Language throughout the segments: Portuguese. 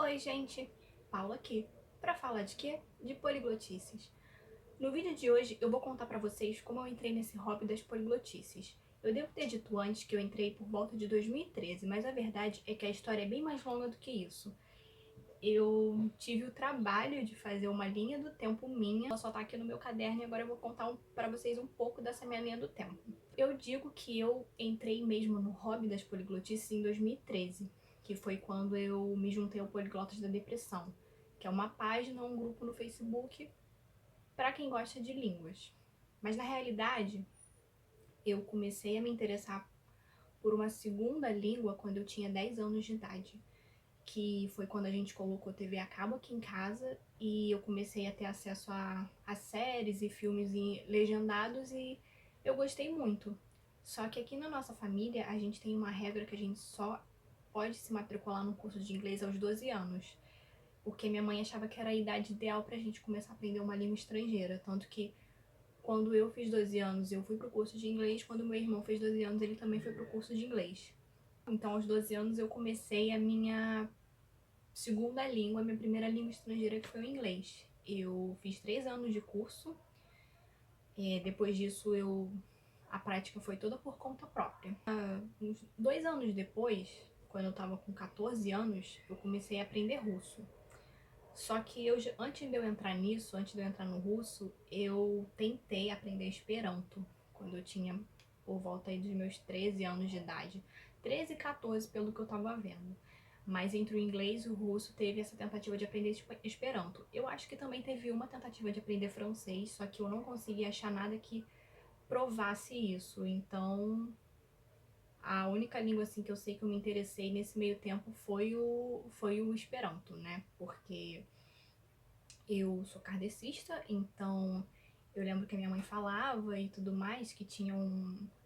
Oi gente, Paula aqui, pra falar de quê? De poliglotices. No vídeo de hoje eu vou contar pra vocês como eu entrei nesse hobby das poliglotices. Eu devo ter dito antes que eu entrei por volta de 2013, mas a verdade é que a história é bem mais longa do que isso. Eu tive o trabalho de fazer uma linha do tempo minha, ela só tá aqui no meu caderno e agora eu vou contar pra vocês um pouco dessa minha linha do tempo. Eu digo que eu entrei mesmo no hobby das poliglotices em 2013, que foi quando eu me juntei ao Poliglotas da Depressão, que é uma página, um grupo no Facebook para quem gosta de línguas. Mas na realidade, eu comecei a me interessar por uma segunda língua quando eu tinha 10 anos de idade, que foi quando a gente colocou TV a cabo aqui em casa e eu comecei a ter acesso a séries e filmes legendados e eu gostei muito. Só que aqui na nossa família a gente tem uma regra que a gente só pode se matricular no curso de inglês aos 12 anos, porque minha mãe achava que era a idade ideal pra gente começar a aprender uma língua estrangeira, tanto que quando eu fiz 12 anos eu fui pro curso de inglês, quando meu irmão fez 12 anos ele também foi pro curso de inglês. Então aos 12 anos eu comecei a minha segunda língua, minha primeira língua estrangeira, que foi o inglês. Eu fiz 3 anos de curso, depois disso a prática foi toda por conta própria. Uns 2 anos depois, quando eu tava com 14 anos, eu comecei a aprender russo. Só que antes de eu entrar nisso, antes de eu entrar no russo, eu tentei aprender Esperanto, quando eu tinha por volta aí dos meus 13 anos de idade. 13 e 14, pelo que eu tava vendo. Mas entre o inglês e o russo teve essa tentativa de aprender Esperanto. Eu acho que também teve uma tentativa de aprender francês, só que eu não consegui achar nada que provasse isso. Então, a única língua assim que eu sei que eu me interessei nesse meio tempo foi o Esperanto, né? Porque eu sou kardecista, então eu lembro que a minha mãe falava e tudo mais, que tinha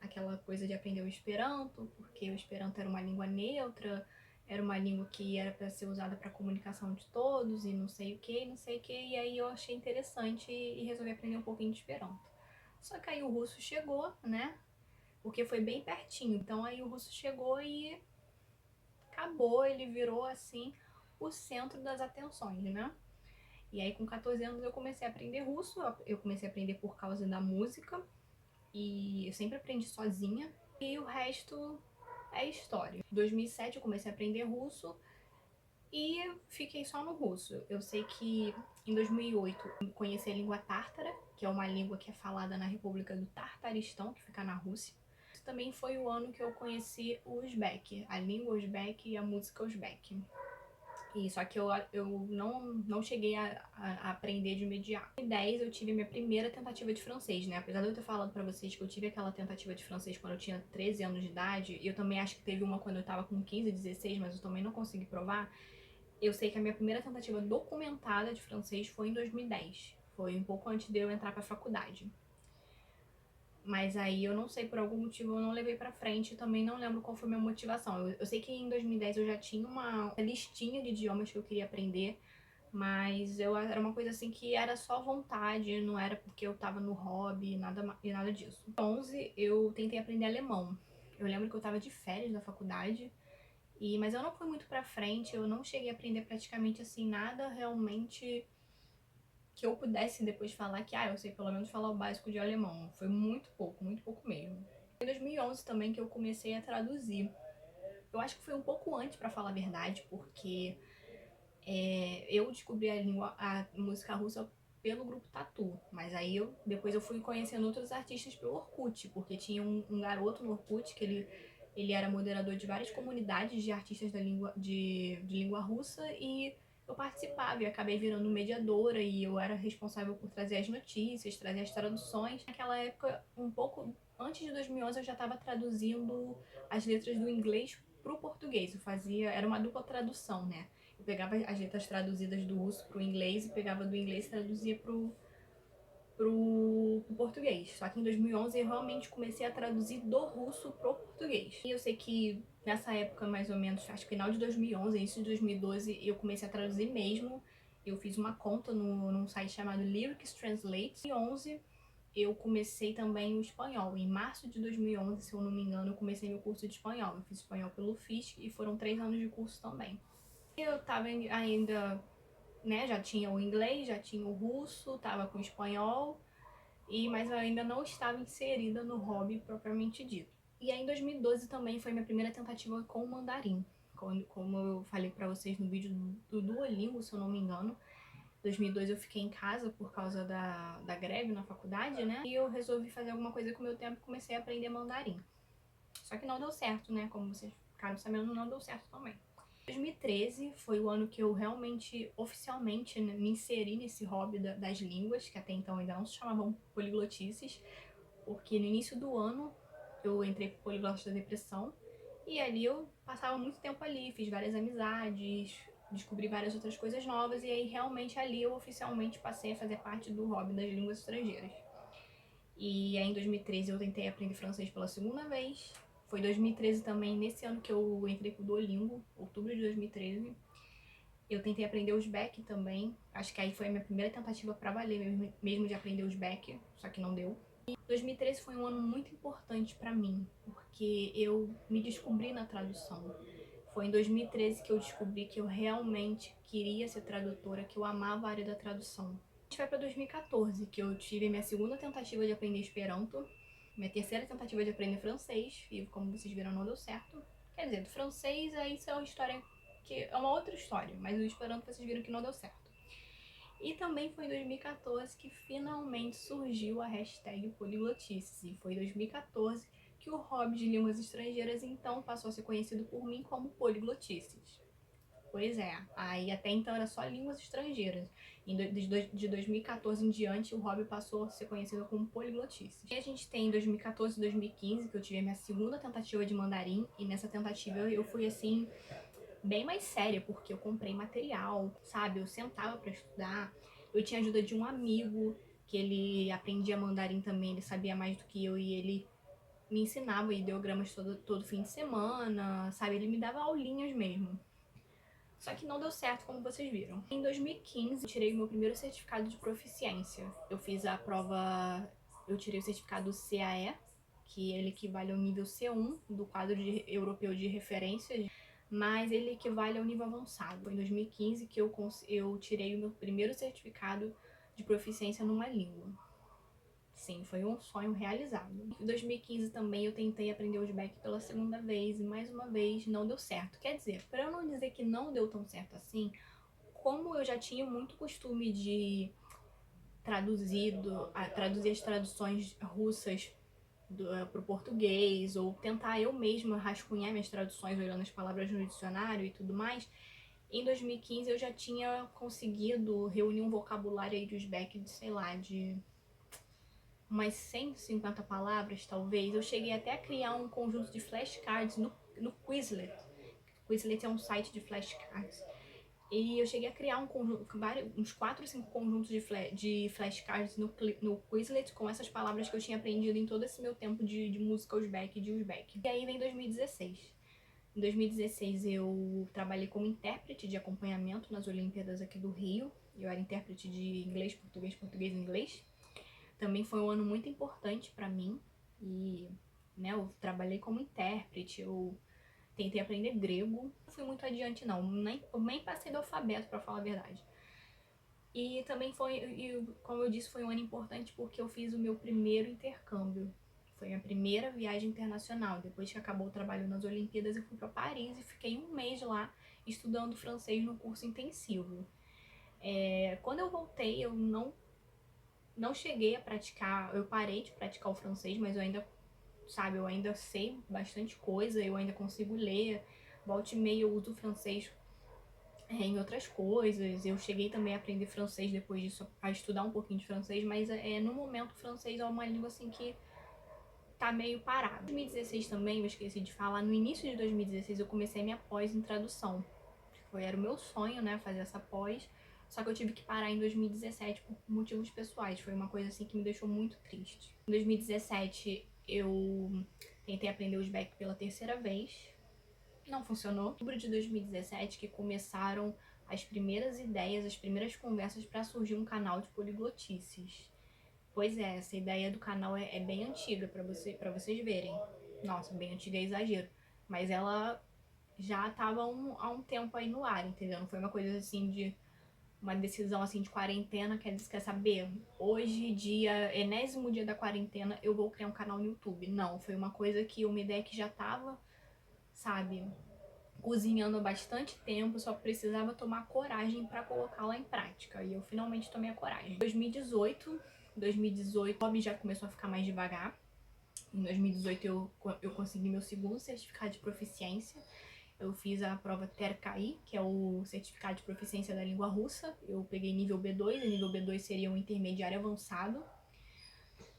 aquela coisa de aprender o Esperanto, porque o Esperanto era uma língua neutra, era uma língua que era para ser usada para comunicação de todos e não sei o que, não sei o que, e aí eu achei interessante e resolvi aprender um pouquinho de Esperanto. Só que aí o russo chegou, né? Porque foi bem pertinho, então aí o russo chegou e acabou, ele virou assim o centro das atenções, né? E aí com 14 anos eu comecei a aprender russo, eu comecei a aprender por causa da música, e eu sempre aprendi sozinha, e o resto é história. Em 2007 eu comecei a aprender russo e fiquei só no russo. Eu sei que em 2008 eu conheci a língua tártara, que é uma língua que é falada na República do Tartaristão, que fica na Rússia. Isso também foi o ano que eu conheci o Uzbek, a língua Uzbek e a música Uzbek. E só que eu não cheguei a aprender de imediato. Em 2010 eu tive minha primeira tentativa de francês, né? Apesar de eu ter falado pra vocês que eu tive aquela tentativa de francês quando eu tinha 13 anos de idade, e eu também acho que teve uma quando eu tava com 15, 16, mas eu também não consegui provar. Eu sei que a minha primeira tentativa documentada de francês foi em 2010. Foi um pouco antes de eu entrar pra faculdade. Mas aí eu não sei, por algum motivo eu não levei pra frente, também não lembro qual foi a minha motivação. Eu sei que em 2010 eu já tinha uma listinha de idiomas que eu queria aprender, mas era uma coisa assim que era só vontade, não era porque eu tava no hobby, nada disso. Em 2011 eu tentei aprender alemão. Eu lembro que eu tava de férias da faculdade, mas eu não fui muito pra frente, eu não cheguei a aprender praticamente assim nada realmente que eu pudesse depois falar que, eu sei pelo menos falar o básico de alemão. Foi muito pouco mesmo. Em 2011 também que eu comecei a traduzir. Eu acho que foi um pouco antes, pra falar a verdade, porque eu descobri a música russa pelo grupo Tatu, mas aí depois eu fui conhecendo outros artistas pelo Orkut, porque tinha um garoto no Orkut que ele era moderador de várias comunidades de artistas de língua russa e eu participava e acabei virando mediadora e eu era responsável por trazer as notícias, trazer as traduções. Naquela época, um pouco antes de 2011, eu já estava traduzindo as letras do inglês pro português. Era uma dupla tradução, né? Eu pegava as letras traduzidas do russo pro inglês e pegava do inglês e traduzia pro português. Só que em 2011 eu realmente comecei a traduzir do russo pro português. E eu sei que nessa época, mais ou menos, acho que final de 2011, início de 2012, eu comecei a traduzir mesmo. Eu fiz uma conta num site chamado Lyrics Translate. Em 2011 eu comecei também o espanhol. Em março de 2011, se eu não me engano, eu comecei meu curso de espanhol. Eu fiz espanhol pelo FISC e foram 3 anos de curso também. Eu tava ainda, né, já tinha o inglês, já tinha o russo, tava com o espanhol, mas eu ainda não estava inserida no hobby propriamente dito. E aí em 2012 também foi minha primeira tentativa com o mandarim. Como eu falei pra vocês no vídeo do Duolingo, se eu não me engano, 2002 eu fiquei em casa por causa da greve na faculdade, né? E eu resolvi fazer alguma coisa com o meu tempo e comecei a aprender mandarim. Só que não deu certo, né? Como vocês ficaram sabendo, não deu certo também. 2013 foi o ano que eu realmente, oficialmente, né, me inseri nesse hobby das línguas, que até então ainda não se chamavam poliglotices, porque no início do ano eu entrei pro Poliglotas da Depressão, e ali eu passava muito tempo ali, fiz várias amizades, descobri várias outras coisas novas, e aí realmente ali eu oficialmente passei a fazer parte do hobby das línguas estrangeiras. E aí em 2013 eu tentei aprender francês pela segunda vez. Foi 2013 também, nesse ano que eu entrei pro Duolingo, outubro de 2013. Eu tentei aprender Uzbek também. Acho que aí foi a minha primeira tentativa pra valer mesmo de aprender Uzbek, só que não deu. 2013 foi um ano muito importante pra mim, porque eu me descobri na tradução. Foi em 2013 que eu descobri que eu realmente queria ser tradutora, que eu amava a área da tradução. A gente vai pra 2014, que eu tive minha segunda tentativa de aprender Esperanto, minha terceira tentativa de aprender francês, e como vocês viram não deu certo. Quer dizer, do francês aí isso é uma história que é uma outra história, mas o Esperanto vocês viram que não deu certo. E também foi em 2014 que finalmente surgiu a hashtag Poliglotices. E foi em 2014 que o hobby de línguas estrangeiras então passou a ser conhecido por mim como Poliglotices. Pois é, aí até então era só línguas estrangeiras. De 2014 em diante, o hobby passou a ser conhecido como Poliglotices. E a gente tem 2014 e 2015, que eu tive a minha segunda tentativa de mandarim, e nessa tentativa eu fui assim bem mais séria, porque eu comprei material, sabe? Eu sentava pra estudar, eu tinha ajuda de um amigo, que ele aprendia mandarim também, ele sabia mais do que eu, e ele me ensinava ideogramas todo fim de semana, sabe? Ele me dava aulinhas mesmo. Só que não deu certo, como vocês viram. Em 2015, eu tirei o meu primeiro certificado de proficiência. Eu fiz a prova, eu tirei o certificado CAE, que ele equivale ao nível C1 do quadro europeu de referências, mas ele equivale ao nível avançado. Foi em 2015 que eu tirei o meu primeiro certificado de proficiência numa língua. Sim, foi um sonho realizado. Em 2015 também eu tentei aprender Uzbek pela segunda vez e mais uma vez não deu certo. Quer dizer, para eu não dizer que não deu tão certo assim, como eu já tinha muito costume de traduzir as traduções russas pro português, ou tentar eu mesma rascunhar minhas traduções olhando as palavras no dicionário e tudo mais, em 2015 eu já tinha conseguido reunir um vocabulário aí de Uzbek de, sei lá, de umas 150 palavras, talvez. Eu cheguei até a criar um conjunto de flashcards no Quizlet. Quizlet é um site de flashcards. E eu cheguei a criar uns 4 ou 5 conjuntos de flashcards no Quizlet com essas palavras que eu tinha aprendido em todo esse meu tempo de música Uzbek e de Uzbek. E aí vem 2016. Em 2016 eu trabalhei como intérprete de acompanhamento nas Olimpíadas aqui do Rio. Eu era intérprete de inglês, português, português e inglês. Também foi um ano muito importante para mim e, né, eu trabalhei como intérprete, eu tentei aprender grego. Não fui muito adiante não, nem passei do alfabeto para falar a verdade. E também como eu disse, foi um ano importante porque eu fiz o meu primeiro intercâmbio. Foi a minha primeira viagem internacional. Depois que acabou o trabalho nas Olimpíadas, eu fui para Paris e fiquei um mês lá estudando francês no curso intensivo. Quando eu voltei, eu não cheguei a praticar, eu parei de praticar o francês, mas eu ainda, sabe, eu ainda sei bastante coisa, eu ainda consigo ler, volta e meia eu uso o francês em outras coisas. Eu cheguei também a aprender francês depois disso, a estudar um pouquinho de francês, mas no momento o francês é uma língua assim que tá meio parado. Em 2016 também, eu esqueci de falar, no início de 2016 eu comecei minha pós em tradução. Era o meu sonho, né, fazer essa pós. Só que eu tive que parar em 2017 por motivos pessoais. Foi uma coisa assim que me deixou muito triste. Em 2017 eu tentei aprender Uzbek pela terceira vez. Não funcionou. Em outubro de 2017 que começaram as primeiras ideias, as primeiras conversas para surgir um canal de poliglotices. Pois é, essa ideia do canal é bem antiga para vocês verem. Nossa, bem antiga é exagero. Mas ela já tava há um tempo aí no ar, entendeu? Não foi uma coisa assim de uma decisão assim de quarentena, quer saber? Hoje, enésimo dia da quarentena, eu vou criar um canal no YouTube. Não, foi uma coisa que uma ideia que já tava, sabe, cozinhando há bastante tempo, só precisava tomar coragem para colocá-la em prática. E eu finalmente tomei a coragem. 2018, o hobby já começou a ficar mais devagar. Em 2018 eu consegui meu segundo certificado de proficiência. Eu fiz a prova TERCAI, que é o certificado de proficiência da língua russa. Eu peguei nível B2, e nível B2 seria um intermediário avançado.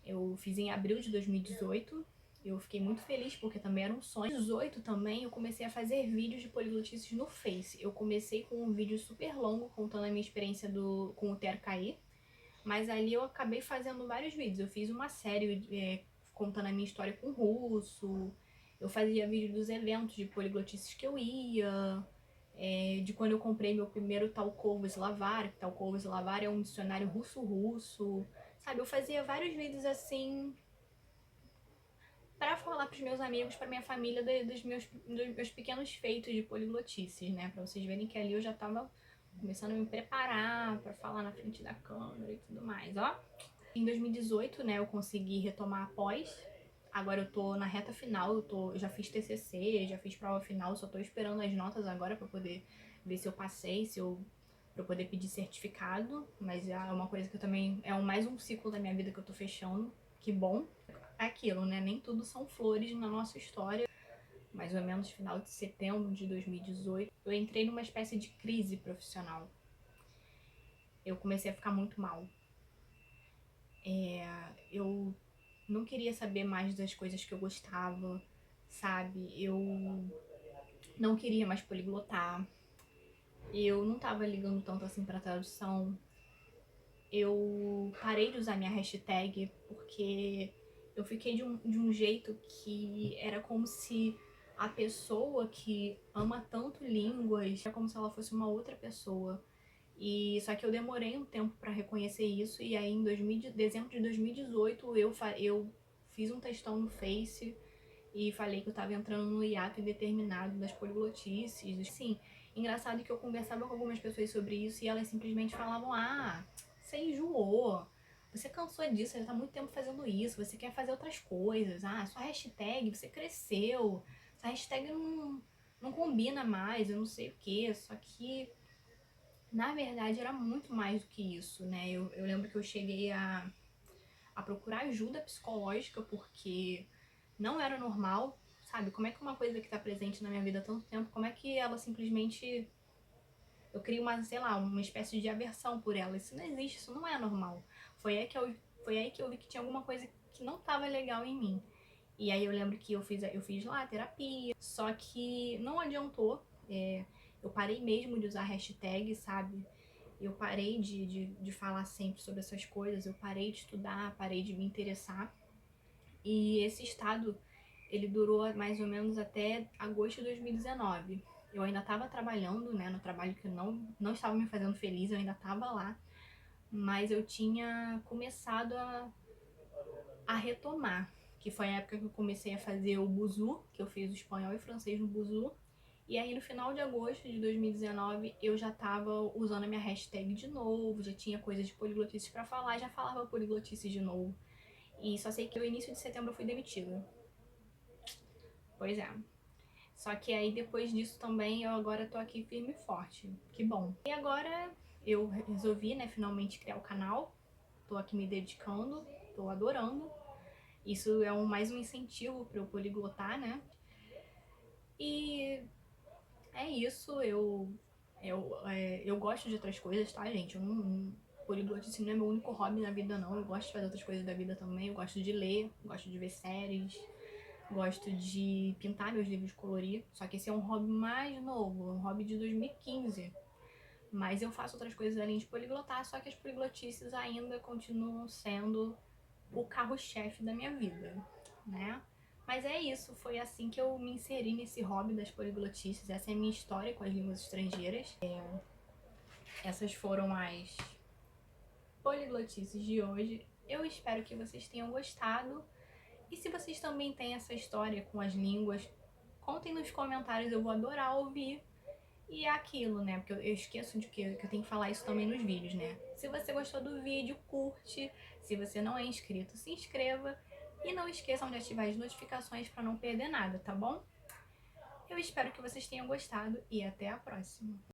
Eu fiz em abril de 2018. Eu fiquei muito feliz porque também era um sonho. Em 2018 também eu comecei a fazer vídeos de poliglotices no Face. Eu comecei com um vídeo super longo contando a minha experiência com o TERCAI, mas ali eu acabei fazendo vários vídeos. Eu fiz uma série contando a minha história com russo. Eu fazia vídeo dos eventos de poliglotices que eu ia, de quando eu comprei meu primeiro Talkovo Slavar. Talkovo Slavar é um dicionário russo-russo. Sabe, eu fazia vários vídeos assim para falar pros meus amigos, pra minha família, dos meus pequenos feitos de poliglotices, né? Pra vocês verem que ali eu já tava começando a me preparar pra falar na frente da câmera e tudo mais, ó. Em 2018, né, eu consegui retomar a pós. Agora eu tô na reta final, eu já fiz TCC, já fiz prova final, só tô esperando as notas agora pra poder ver se eu passei, pra eu poder pedir certificado. Mas é uma coisa que eu também, mais um ciclo da minha vida que eu tô fechando, que bom. É aquilo, né, nem tudo são flores na nossa história. Mais ou menos final de setembro de 2018, eu entrei numa espécie de crise profissional. Eu comecei a ficar muito mal. Eu não queria saber mais das coisas que eu gostava, sabe? Eu não queria mais poliglotar. Eu não tava ligando tanto assim pra tradução. Eu parei de usar minha hashtag porque eu fiquei de um jeito que era como se a pessoa que ama tanto línguas é como se ela fosse uma outra pessoa. E só que eu demorei um tempo para reconhecer isso, e aí em dezembro de 2018 eu fiz um textão no Face e falei que eu tava entrando no hiato indeterminado das poliglotices. Assim, engraçado que eu conversava com algumas pessoas sobre isso e elas simplesmente falavam: ah, você enjoou, você cansou disso, você já tá muito tempo fazendo isso, você quer fazer outras coisas, ah, sua hashtag, você cresceu, essa hashtag não combina mais, eu não sei o que. Só que na verdade era muito mais do que isso, né? Eu lembro que eu cheguei a procurar ajuda psicológica porque não era normal, sabe? Como é que uma coisa que tá presente na minha vida há tanto tempo, como é que ela simplesmente... Eu crio sei lá, uma espécie de aversão por ela. Isso não existe, isso não é normal. Foi aí que eu vi que tinha alguma coisa que não tava legal em mim. E aí eu lembro que eu fiz lá terapia, só que não adiantou. Eu parei mesmo de usar hashtag, sabe? Eu parei de falar sempre sobre essas coisas, eu parei de estudar, parei de me interessar. E esse estado, ele durou mais ou menos até agosto de 2019. Eu ainda estava trabalhando, né, no trabalho que não estava me fazendo feliz, eu ainda estava lá, mas eu tinha começado a retomar, que foi a época que eu comecei a fazer o Buzu, que eu fiz o espanhol e francês no Buzu. E aí no final de agosto de 2019 eu já tava usando a minha hashtag de novo, já tinha coisas de poliglotices pra falar, já falava poliglotices de novo. E só sei que no início de setembro eu fui demitida. Pois é. Só que aí depois disso também eu agora tô aqui firme e forte. Que bom. E agora eu resolvi, né, finalmente criar o canal. Tô aqui me dedicando, tô adorando. Isso é mais um incentivo pra eu poliglotar, né? E é isso, eu gosto de outras coisas, tá, gente? Poliglotice não é meu único hobby na vida, não. Eu gosto de fazer outras coisas da vida também. Eu gosto de ler, gosto de ver séries, gosto de pintar meus livros de colorir. Só que esse é um hobby mais novo, um hobby de 2015. Mas eu faço outras coisas além de poliglotar, só que as poliglotices ainda continuam sendo o carro-chefe da minha vida, né? Mas é isso, foi assim que eu me inseri nesse hobby das poliglotices. Essa é a minha história com as línguas estrangeiras. Essas foram as poliglotices de hoje. Eu espero que vocês tenham gostado. E se vocês também têm essa história com as línguas, Contem nos comentários, eu vou adorar ouvir. E é aquilo, né? Porque eu esqueço de que eu tenho que falar isso também nos vídeos, né? Se você gostou do vídeo, curte. Se você não é inscrito, se inscreva. E não esqueçam de ativar as notificações para não perder nada, tá bom? Eu espero que vocês tenham gostado e até a próxima.